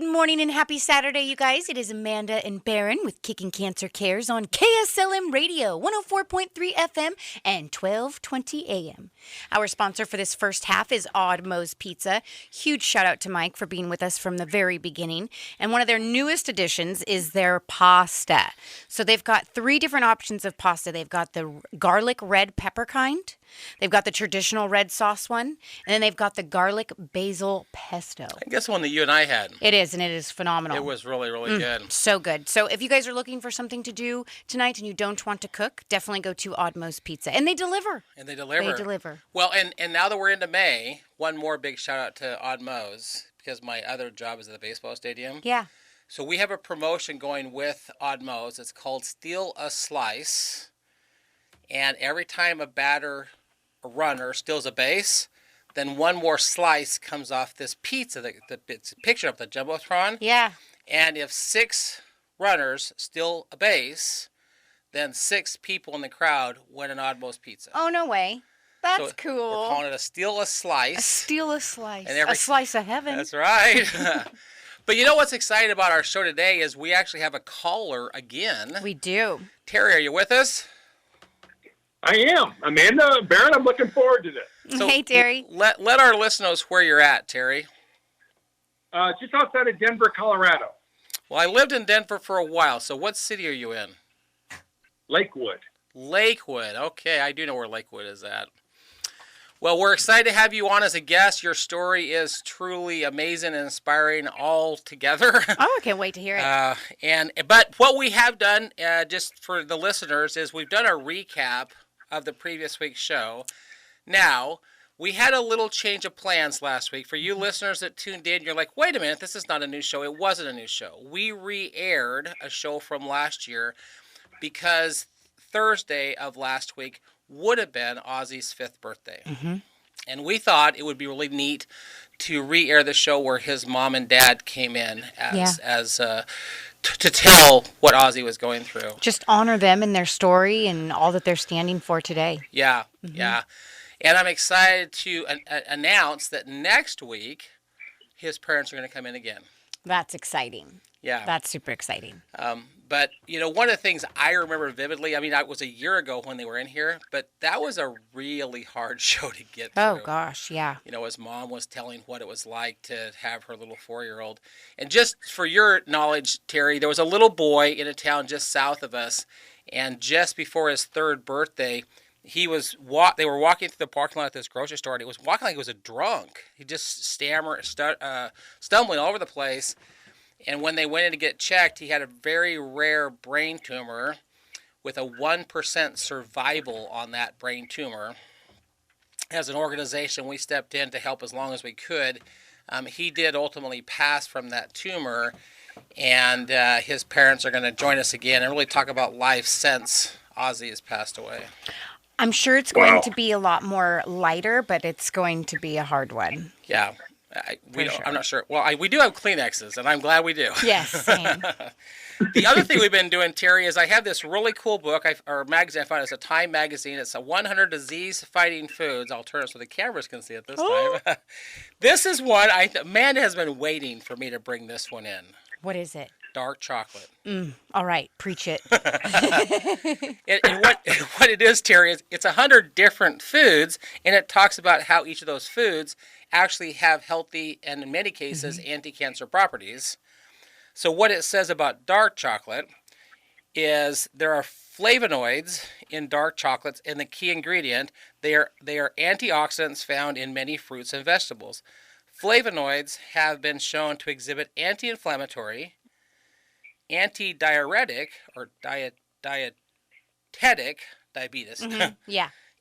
Good morning and happy Saturday, you guys. It is Amanda and Barron with Kicking Cancer Cares on KSLM Radio, 104.3 FM and 1220 AM. Our sponsor for this first half is Odd Moe's Pizza. Huge shout out to Mike for being with us from the very beginning. And one of their newest additions is their pasta. So they've got 3 different options of pasta. They've got the garlic red pepper kind. They've got the traditional red sauce one, and then they've got the garlic basil pesto. I guess the one that you and I had. It is, and it is phenomenal. It was really, really good. So good. So if you guys are looking for something to do tonight and you don't want to cook, definitely go to Odd Moe's Pizza. And they deliver. They deliver. Well, and now that we're into May, one more big shout out to Odd Moe's, because my other job is at the baseball stadium. Yeah. So we have a promotion going with Odd Moe's. It's called Steal a Slice. And every time a runner steals a base, then one more slice comes off this pizza that it's a picture of the Jumbotron. Yeah. And if 6 runners steal a base, then 6 people in the crowd win an Odd Moe's pizza. Oh, no way. That's cool. We're calling it a Steal a Slice. A Steal a Slice. And a slice of heaven. That's right. But you know what's exciting about our show today is we actually have a caller again. We do. Terry, are you with us? I am. Amanda, Barron, I'm looking forward to this. So hey, Terry. Let our listeners know where you're at, Terry. Just outside of Denver, Colorado. Well, I lived in Denver for a while, so what city are you in? Lakewood. Lakewood. Okay, I do know where Lakewood is at. Well, we're excited to have you on as a guest. Your story is truly amazing and inspiring all together. Oh, I can't wait to hear it. But what we have done, just for the listeners, is we've done a recap of the previous week's show. Now, we had a little change of plans last week. For you listeners that tuned in, you're like, wait a minute, this is not a new show. It wasn't a new show. We re-aired a show from last year because Thursday of last week would have been Ozzy's 5th birthday. Mm-hmm. And we thought it would be really neat to re-air the show where his mom and dad came in to tell what Ozzy was going through. Just honor them and their story and all that they're standing for today. Yeah, yeah. And I'm excited to announce that next week, his parents are going to come in again. That's exciting. Yeah. That's super exciting. But, one of the things I remember vividly, it was a year ago when they were in here, but that was a really hard show to get through. Oh, gosh, yeah. His mom was telling what it was like to have her little 4-year-old. And just for your knowledge, Terry, there was a little boy in a town just south of us, and just before his 3rd birthday, they were walking through the parking lot at this grocery store, and he was walking like he was a drunk. He just stumbling all over the place. And when they went in to get checked, he had a very rare brain tumor with a 1% survival on that brain tumor. As an organization, we stepped in to help as long as we could. He did ultimately pass from that tumor, and his parents are going to join us again and really talk about life since Ozzy has passed away. I'm sure it's going to be a lot more lighter, but it's going to be a hard one. Yeah. I'm not sure. Well, we do have Kleenexes, and I'm glad we do. Yes, same. The other thing we've been doing, Terry, is I have this really cool book, or magazine I found. It's a Time magazine. It's a 100 disease-fighting foods. I'll turn it so the cameras can see it this time. This is one, Amanda has been waiting for me to bring this one in. What is it? Dark chocolate. All right, preach it. And what it is, Terry, is it's 100 different foods, and it talks about how each of those foods actually have healthy and, in many cases, anti-cancer properties. So what it says about dark chocolate is there are flavonoids in dark chocolates, and the key ingredient, they are antioxidants found in many fruits and vegetables. Flavonoids have been shown to exhibit anti-inflammatory, anti-diuretic, or dietetic, diabetes,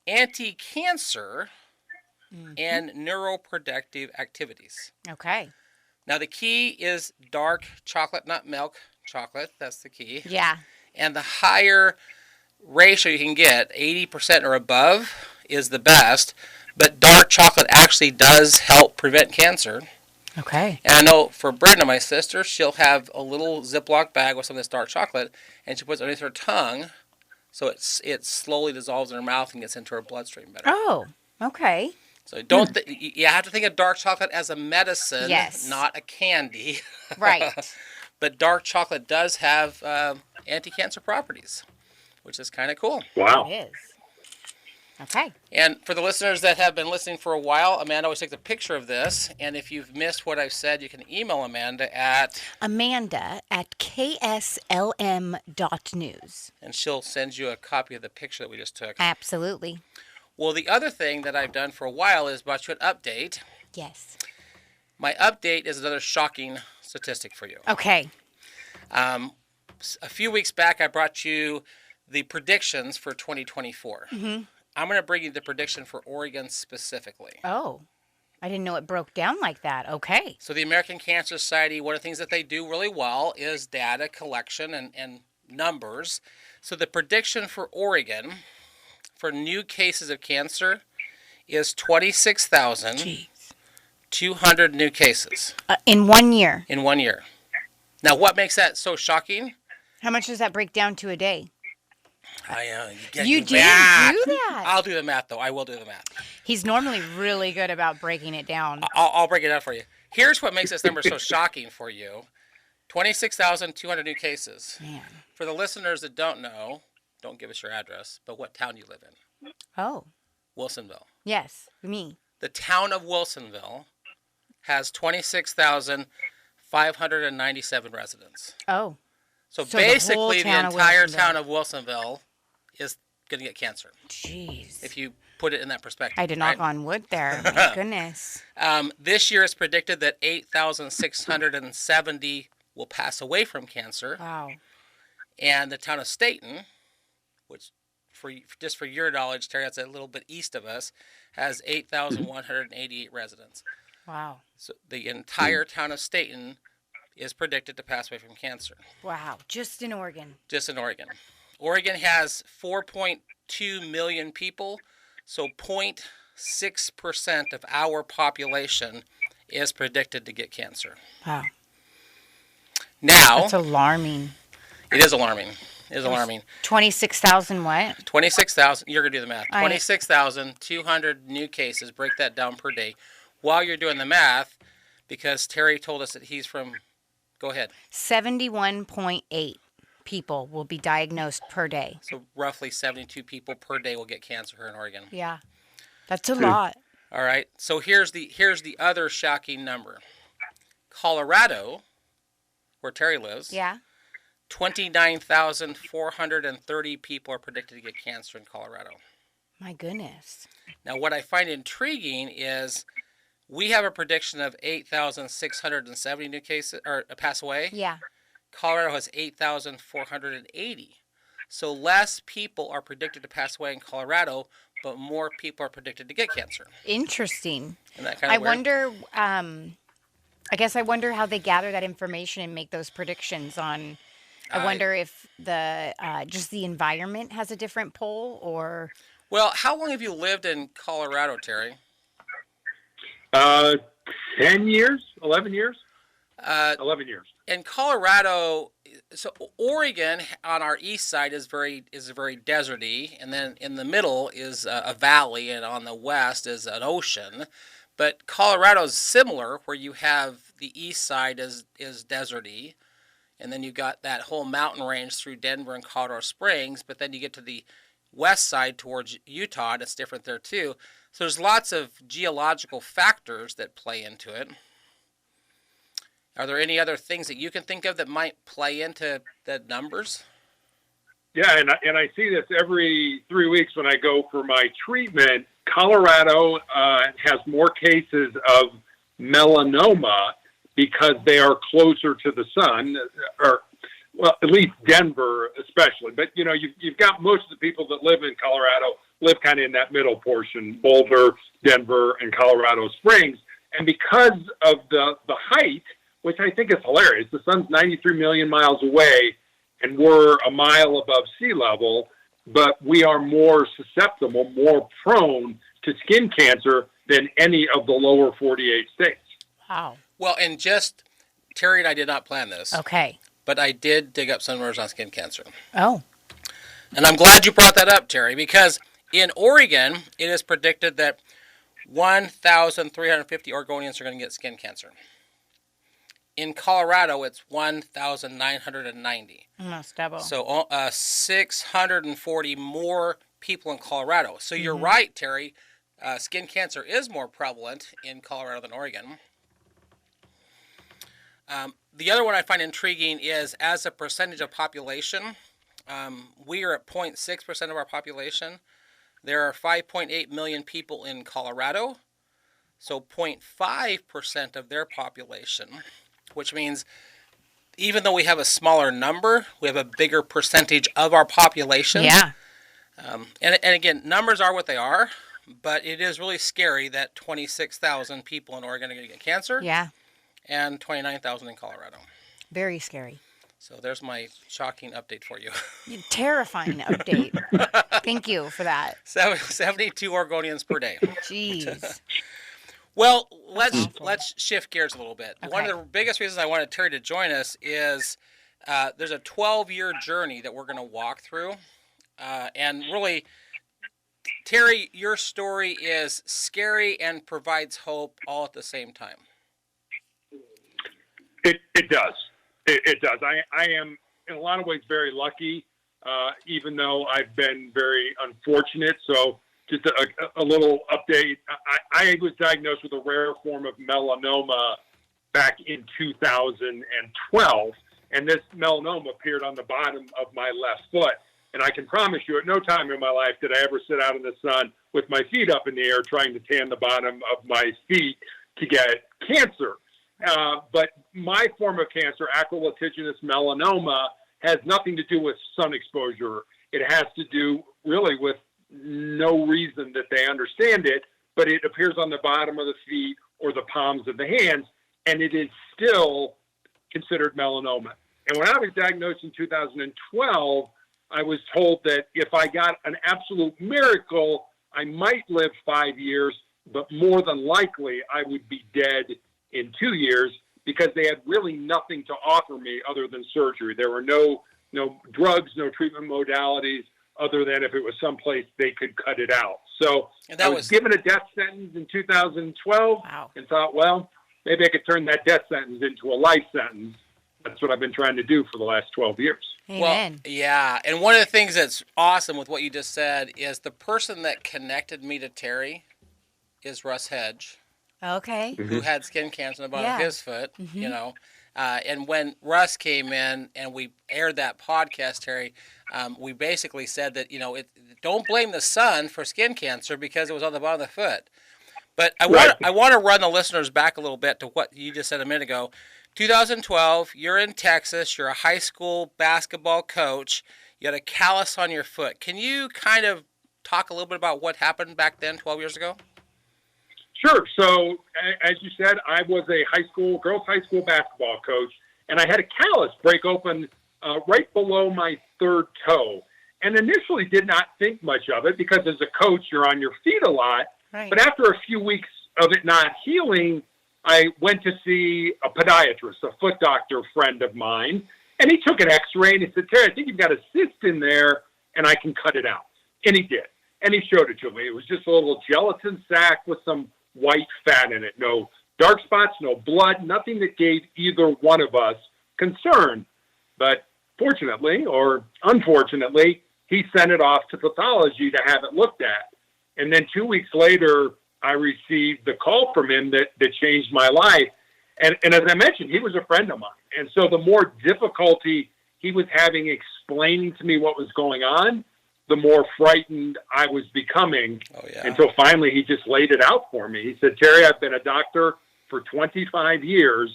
anti-cancer, and neuroprotective activities. Okay. Now, the key is dark chocolate, not milk chocolate. That's the key. Yeah. And the higher ratio you can get, 80% or above, is the best. But dark chocolate actually does help prevent cancer. Okay. And I know for Brenda, my sister, she'll have a little Ziploc bag with some of this dark chocolate, and she puts it underneath her tongue, so it slowly dissolves in her mouth and gets into her bloodstream better. Oh, okay. So you have to think of dark chocolate as a medicine, not a candy. Right. But dark chocolate does have anti-cancer properties, which is kind of cool. Wow. It is. Okay. And for the listeners that have been listening for a while, Amanda always takes a picture of this. And if you've missed what I've said, you can email Amanda at Amanda@kslm.news. And she'll send you a copy of the picture that we just took. Absolutely. Well, the other thing that I've done for a while is brought you an update. Yes. My update is another shocking statistic for you. Okay. A few weeks back, I brought you the predictions for 2024. Mm-hmm. I'm going to bring you the prediction for Oregon specifically. Oh, I didn't know it broke down like that. Okay. So the American Cancer Society, one of the things that they do really well is data collection and numbers. So the prediction for Oregon for new cases of cancer is 26,200 new cases. In 1 year. In 1 year. Now, what makes that so shocking? How much does that break down to a day? You didn't do that. I'll do the math, though. I will do the math. He's normally really good about breaking it down. I'll break it down for you. Here's what makes this number so shocking for you. 26,200 new cases. Man. For the listeners that don't know, don't give us your address, but what town do you live in? Oh. Wilsonville. Yes, me. The town of Wilsonville has 26,597 residents. Oh. So So basically, the the whole town of entire Wilsonville. town of Wilsonville is going to get cancer. Jeez. If you put it in that perspective. I had to knock on wood there. My goodness. This year it's predicted that 8,670 will pass away from cancer. Wow. And the town of Staten, which just for your knowledge, Terry, that's a little bit east of us, has 8,188 residents. Wow. So the entire town of Staten is predicted to pass away from cancer. Wow. Just in Oregon. Just in Oregon. Oregon has 4.2 million people, so 0.6% of our population is predicted to get cancer. Wow. Now, That's alarming. it is alarming. It is alarming. 26,000 what? 26,000, you're going to do the math. 26,200 new cases, break that down per day. While you're doing the math, because Terry told us that he's from, go ahead. 71.8 people will be diagnosed per day. So roughly 72 people per day will get cancer here in Oregon. Yeah. That's a lot. All right. So here's the other shocking number. Colorado, where Terry lives. Yeah. 29,430 people are predicted to get cancer in Colorado. My goodness. Now, what I find intriguing is we have a prediction of 8,670 new cases or pass away. Yeah. Colorado has 8,480. So less people are predicted to pass away in Colorado, but more people are predicted to get cancer. Interesting. Isn't that kind of weird? Wonder, I guess I wonder how they gather that information and make those predictions on. I wonder if the just the environment has a different poll or. Well, how long have you lived in Colorado, Terry? 10 years, 11 years. 11 years. In Colorado, so Oregon on our east side is very deserty, and then in the middle is a valley, and on the west is an ocean. But Colorado is similar, where you have the east side is deserty, and then you got that whole mountain range through Denver and Colorado Springs. But then you get to the west side towards Utah, and it's different there too. So there's lots of geological factors that play into it. Are there any other things that you can think of that might play into the numbers? Yeah, and I see this every 3 weeks when I go for my treatment. Colorado has more cases of melanoma because they are closer to the sun, or well, at least Denver especially. But you know, you've got most of the people that live in Colorado live kind of in that middle portion: Boulder, Denver, and Colorado Springs. And because of the height, which I think is hilarious, the sun's 93 million miles away, and we're a mile above sea level, but we are more susceptible, more prone to skin cancer than any of the lower 48 states. Wow. Well, and just Terry and I did not plan this. Okay. But I did dig up some numbers on skin cancer. Oh. And I'm glad you brought that up, Terry, because in Oregon, it is predicted that 1,350 Oregonians are going to get skin cancer. In Colorado, it's 1,990. Almost double. So 640 more people in Colorado. So you're right, Terry. Skin cancer is more prevalent in Colorado than Oregon. The other one I find intriguing is as a percentage of population, we are at 0.6% of our population. There are 5.8 million people in Colorado, so 0.5% of their population, which means even though we have a smaller number, we have a bigger percentage of our population. Yeah. And again, numbers are what they are, but it is really scary that 26,000 people in Oregon are going to get cancer. Yeah. And 29,000 in Colorado. Very scary. So there's my shocking update for you. Terrifying update. Thank you for that. 72 Oregonians per day. Jeez. Well, let's shift gears a little bit. Okay. One of the biggest reasons I wanted Terry to join us is there's a 12-year journey that we're going to walk through. And really, Terry, your story is scary and provides hope all at the same time. It does. It does. I am, in a lot of ways, very lucky, even though I've been very unfortunate. So just a little update. I was diagnosed with a rare form of melanoma back in 2012, and this melanoma appeared on the bottom of my left foot. And I can promise you, at no time in my life did I ever sit out in the sun with my feet up in the air trying to tan the bottom of my feet to get cancer. But my form of cancer, acral lentiginous melanoma, has nothing to do with sun exposure. It has to do really with no reason that they understand it, but it appears on the bottom of the feet or the palms of the hands, and it is still considered melanoma. And when I was diagnosed in 2012, I was told that if I got an absolute miracle, I might live 5 years, but more than likely I would be dead in 2 years because they had really nothing to offer me other than surgery. There were no drugs, no treatment modalities, other than if it was someplace they could cut it out. So I was given a death sentence in 2012 and thought, well, maybe I could turn that death sentence into a life sentence. That's what I've been trying to do for the last 12 years. Amen. Well, yeah. And one of the things that's awesome with what you just said is the person that connected me to Terry is Russ Hedge. Okay. Who had skin cancer on the bottom of his foot, you know. And when Russ came in and we aired that podcast, Terry, we basically said that, don't blame the sun for skin cancer because it was on the bottom of the foot. But I want to run the listeners back a little bit to what you just said a minute ago. 2012, you're in Texas. You're a high school basketball coach. You had a callus on your foot. Can you kind of talk a little bit about what happened back then, 12 years ago? Sure. So, as you said, I was a girls' high school basketball coach, and I had a callus break open right below my third toe. And initially did not think much of it because as a coach, you're on your feet a lot. Right. But after a few weeks of it not healing, I went to see a podiatrist, a foot doctor friend of mine, and he took an x-ray and he said, Terry, I think you've got a cyst in there and I can cut it out. And he did. And he showed it to me. It was just a little gelatin sac with some white fat in it. No dark spots, no blood, nothing that gave either one of us concern. But fortunately, or unfortunately, he sent it off to pathology to have it looked at. And then 2 weeks later, I received the call from him that changed my life. And as I mentioned, he was a friend of mine. And so the more difficulty he was having explaining to me what was going on, the more frightened I was becoming. Oh, yeah. Until finally he just laid it out for me. He said, Terry, I've been a doctor for 25 years,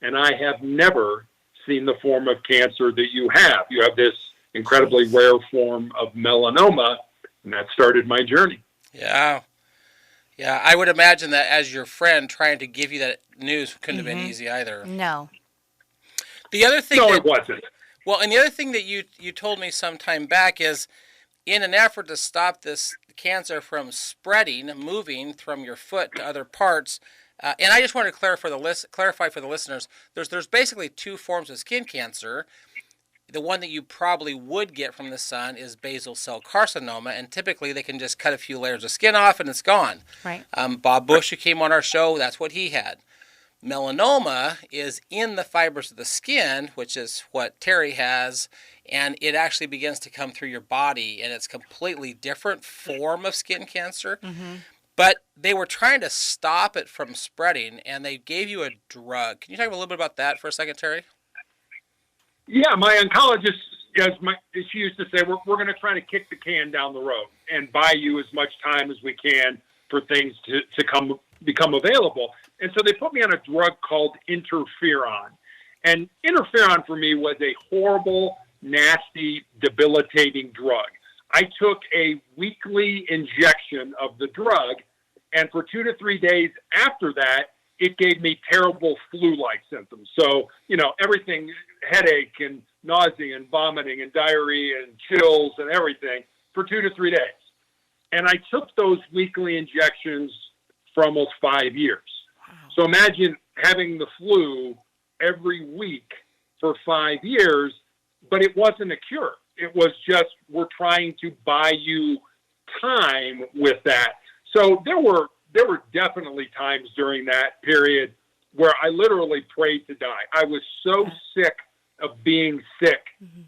and I have never seen the form of cancer that you have. You have this incredibly rare form of melanoma, and that started my journey. Yeah. Yeah, I would imagine that as your friend trying to give you that news couldn't have been easy either. No. The other thing it wasn't. Well, and the other thing that you told me some time back is in an effort to stop this cancer from spreading, moving from your foot to other parts, and I just want to clarify for the listeners, there's basically two forms of skin cancer. the one that you probably would get from the sun is basal cell carcinoma, and typically they can just cut a few layers of skin off and it's gone. Right. Bob Bush, who came on our show, that's what he had. Melanoma is in the fibers of the skin, which is what Terry has, and it actually begins to come through your body, and it's a completely different form of skin cancer. Mm-hmm. But they were trying to stop it from spreading, and they gave you a drug. Can you talk a little bit about that for a second, Terry? Yeah, my oncologist, she used to say, we're going to try to kick the can down the road and buy you as much time as we can for things to become available. And so they put me on a drug called interferon. And interferon for me was a horrible, nasty, debilitating drug. I took a weekly injection of the drug, and for 2 to 3 days after that, it gave me terrible flu-like symptoms. So, everything, headache and nausea and vomiting and diarrhea and chills and everything for 2 to 3 days. And I took those weekly injections for almost 5 years. Wow. So imagine having the flu every week for 5 years, but it wasn't a cure. It was just, we're trying to buy you time with that. So there were definitely times during that period where I literally prayed to die. I was so sick of being sick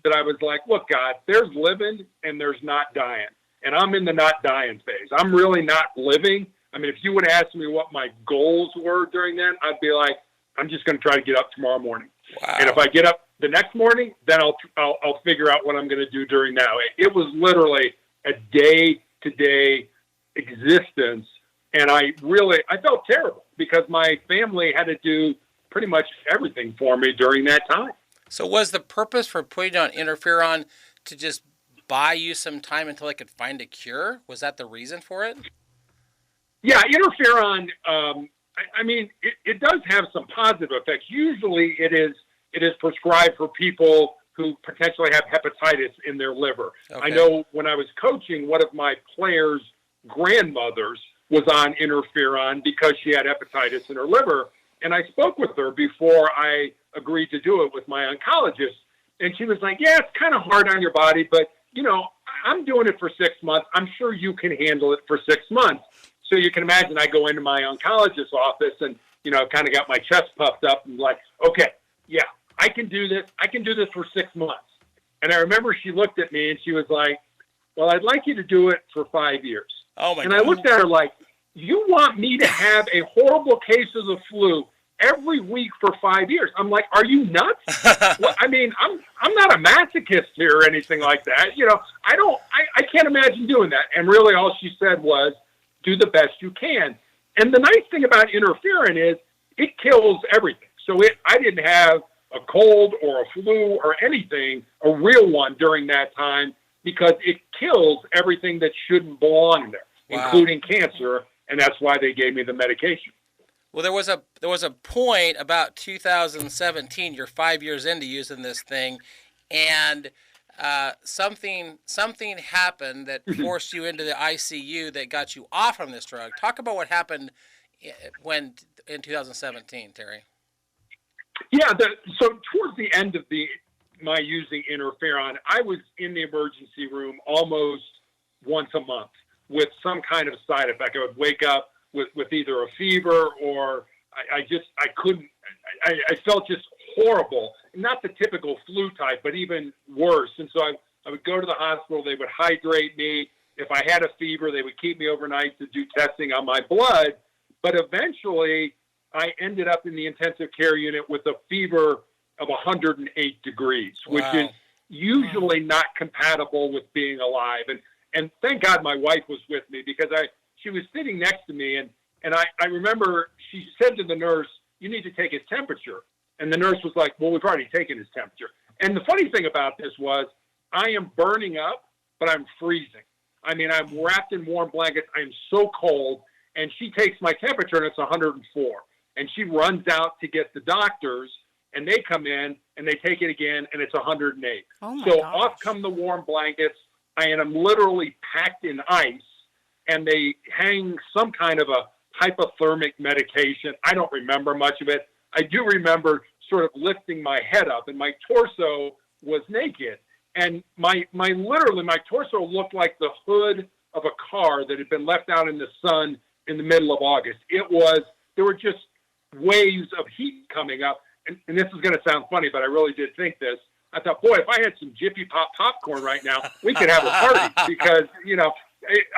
that I was like, look, God, there's living and there's not dying. And I'm in the not dying phase. I'm really not living. I mean, if you would ask me what my goals were during that, I'd be like, I'm just going to try to get up tomorrow morning. Wow. And if I get up the next morning, then I'll figure out what I'm going to do during that. It was literally a day-to-day existence. And I felt terrible because my family had to do pretty much everything for me during that time. So was the purpose for putting on interferon to just buy you some time until I could find a cure? Was that the reason for it? Yeah, interferon, it does have some positive effects. Usually it is prescribed for people who potentially have hepatitis in their liver. Okay. I know when I was coaching, one of my players' grandmothers was on interferon because she had hepatitis in her liver. And I spoke with her before I agreed to do it with my oncologist. And she was like, yeah, it's kind of hard on your body, but, I'm doing it for 6 months. I'm sure you can handle it for 6 months. So you can imagine I go into my oncologist's office and, kind of got my chest puffed up and like, okay, yeah, I can do this. I can do this for 6 months. And I remember she looked at me and she was like, well, I'd like you to do it for 5 years. Oh my God. And I looked at her like, you want me to have a horrible case of the flu every week for 5 years? I'm like, are you nuts? Well, I'm not a masochist here or anything like that. I can't imagine doing that. And really all she said was, do the best you can. And the nice thing about interferon is it kills everything. So I didn't have a cold or a flu or anything, a real one during that time, because it kills everything that shouldn't belong there, including cancer. And that's why they gave me the medication. Well, there was a point about 2017. You're 5 years into using this thing, and something happened that forced you into the ICU that got you off from this drug. Talk about what happened in 2017, Terry. Yeah. So towards the end of my using interferon, I was in the emergency room almost once a month with some kind of side effect. I would wake up with either a fever or I felt just horrible. Not the typical flu type, but even worse. And so I would go to the hospital. They would hydrate me. If I had a fever, they would keep me overnight to do testing on my blood. But eventually, I ended up in the intensive care unit with a fever of 108 degrees, which is usually not compatible with being alive. And thank God my wife was with me because she was sitting next to me. And I remember she said to the nurse, you need to take his temperature. And the nurse was like, well, we've already taken his temperature. And the funny thing about this was I am burning up, but I'm freezing. I'm wrapped in warm blankets. I'm so cold. And she takes my temperature, and it's 104. And she runs out to get the doctors, and they come in, and they take it again, and it's 108. So off come the warm blankets. I am literally packed in ice, and they hang some kind of a hypothermic medication. I don't remember much of it. I do remember sort of lifting my head up, and my torso was naked. And literally my torso looked like the hood of a car that had been left out in the sun in the middle of August. There were just waves of heat coming up. And this is going to sound funny, but I really did think this. I thought, boy, if I had some Jiffy Pop popcorn right now, we could have a party because,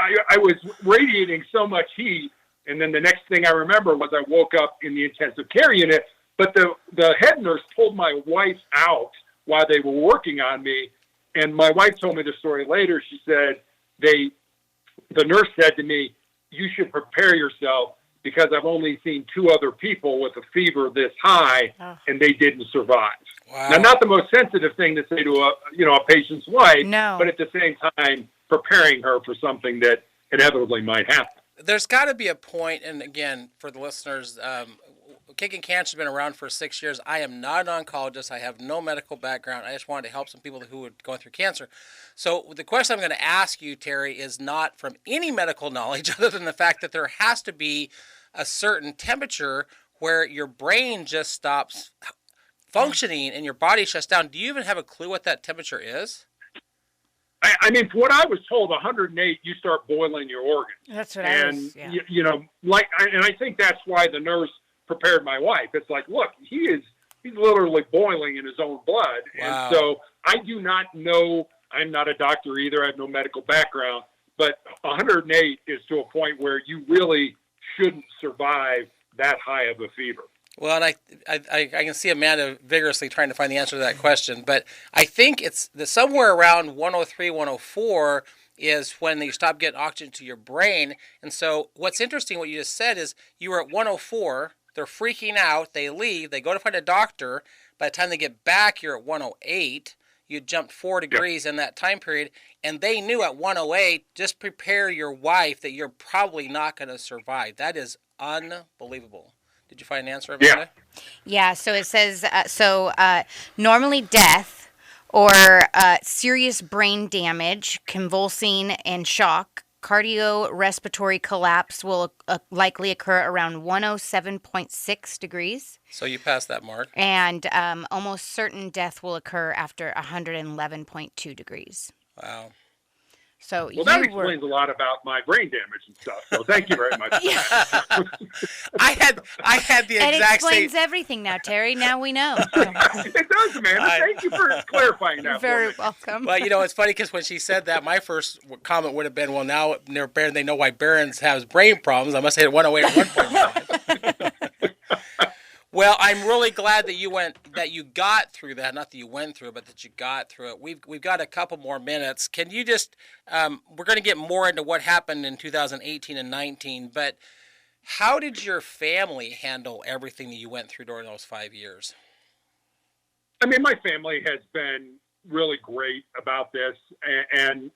I was radiating so much heat. And then the next thing I remember was I woke up in the intensive care unit, but the head nurse pulled my wife out while they were working on me. And my wife told me the story later. She said, the nurse said to me, you should prepare yourself because I've only seen 2 other people with a fever this high and they didn't survive. Wow. Now, not the most sensitive thing to say to a patient's wife, no. But at the same time, preparing her for something that inevitably might happen. There's got to be a point, and again, for the listeners, Kicking Cancer has been around for 6 years. I am not an oncologist. I have no medical background. I just wanted to help some people who are going through cancer. So the question I'm going to ask you, Terry, is not from any medical knowledge other than the fact that there has to be a certain temperature where your brain just stops functioning and your body shuts down. Do you even have a clue what that temperature is? I mean, from what I was told, 108, you start boiling your organs. That's what I was, yeah. And I think that's why the nurse prepared my wife. It's like, look, he's literally boiling in his own blood. Wow. And so I do not know, I'm not a doctor either, I have no medical background, but 108 is to a point where you really shouldn't survive that high of a fever. Well, and I can see Amanda vigorously trying to find the answer to that question, but I think it's somewhere around 103, 104 is when you stop getting oxygen to your brain. And so what's interesting, what you just said is you were at 104, they're freaking out, they leave, they go to find a doctor. By the time they get back, you're at 108. You jumped 4 degrees in that time period, and they knew at 108, just prepare your wife that you're probably not going to survive. That is unbelievable. Did you find an answer, Amanda? Yeah, so it says, normally death or serious brain damage, convulsing and shock, cardiorespiratory collapse will likely occur around 107.6 degrees. So you passed that mark. And almost certain death will occur after 111.2 degrees. Wow. So well, that explains a lot about my brain damage and stuff. So thank you very much. I had the exact same. It explains everything now, Terry. Now we know. It does, Amanda. Thank you for clarifying that. You're very welcome. Well, it's funny because when she said that, my first comment would have been, well, now they know why Barron's has brain problems. I must have hit 108 at one point. Well, I'm really glad that you got through that. Not that you went through it, but that you got through it. We've got a couple more minutes. Can you just? We're going to get more into what happened in 2018 and 19. But how did your family handle everything that you went through during those 5 years? I mean, my family has been really great about this, and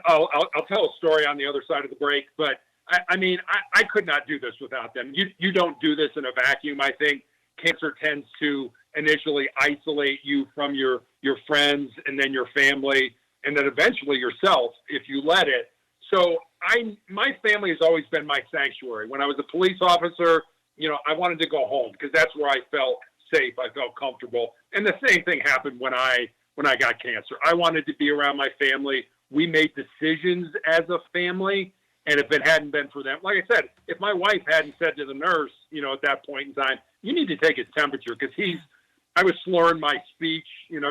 I'll tell a story on the other side of the break, but. I mean, I could not do this without them. You don't do this in a vacuum. I think cancer tends to initially isolate you from your friends and then your family and then eventually yourself if you let it. So my family has always been my sanctuary. When I was a police officer, I wanted to go home because that's where I felt safe. I felt comfortable. And the same thing happened when I got cancer. I wanted to be around my family. We made decisions as a family. And if it hadn't been for them, like I said, if my wife hadn't said to the nurse, at that point in time, you need to take his temperature because I was slurring my speech,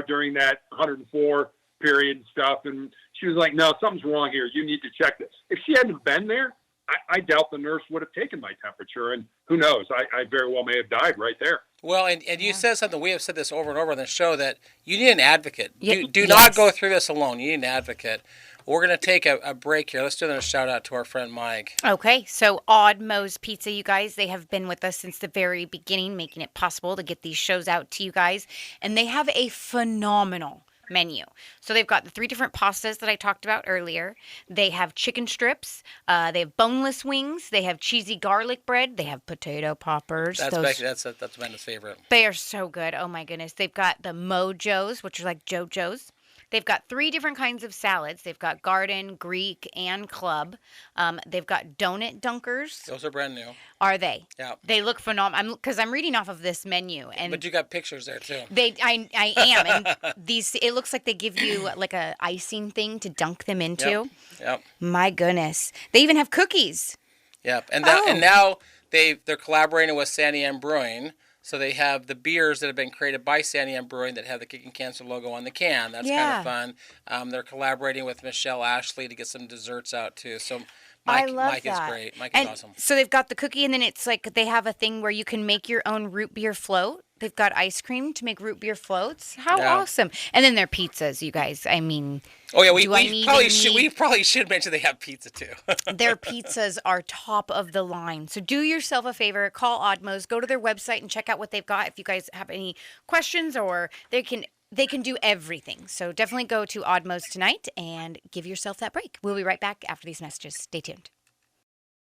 during that 104 period and stuff. And she was like, no, something's wrong here. You need to check this. If she hadn't been there, I doubt the nurse would have taken my temperature. And who knows? I very well may have died right there. Well, and you said something, we have said this over and over on the show, that you need an advocate. Yeah, do not go through this alone. You need an advocate. We're going to take a break here. Let's do another shout out to our friend Mike. Okay, so Odd Moe's Pizza, you guys, they have been with us since the very beginning, making it possible to get these shows out to you guys. And they have a phenomenal menu. So they've got the 3 different pastas that I talked about earlier. They have chicken strips. They have boneless wings. They have cheesy garlic bread. They have potato poppers. That's Amanda's favorite. They are so good. Oh my goodness. They've got the Mojos, which are like JoJo's. They've got 3 different kinds of salads. They've got garden, Greek, and club. They've got donut dunkers. Those are brand new. Are they? Yeah. They look phenomenal. Because I'm reading off of this menu, and But you got pictures there too. I am, and these. It looks like they give you like a icing thing to dunk them into. Yep. My goodness, they even have cookies. Yep. And now they're collaborating with Sandy M Brewing. So they have the beers that have been created by Sandy M Brewing that have the Kickin' Cancer logo on the can. That's kind of fun. They're collaborating with Michelle Ashlie to get some desserts out too. So Mike is great. Mike is awesome. So they've got the cookie, and then it's like they have a thing where you can make your own root beer float. They've got ice cream to make root beer floats. How awesome! And then their pizzas, you guys. I mean, we probably should mention they have pizza too. Their pizzas are top of the line. So do yourself a favor, call Oddmo's, go to their website and check out what they've got. If you guys have any questions, or they can do everything. So definitely go to Oddmo's tonight and give yourself that break. We'll be right back after these messages. Stay tuned.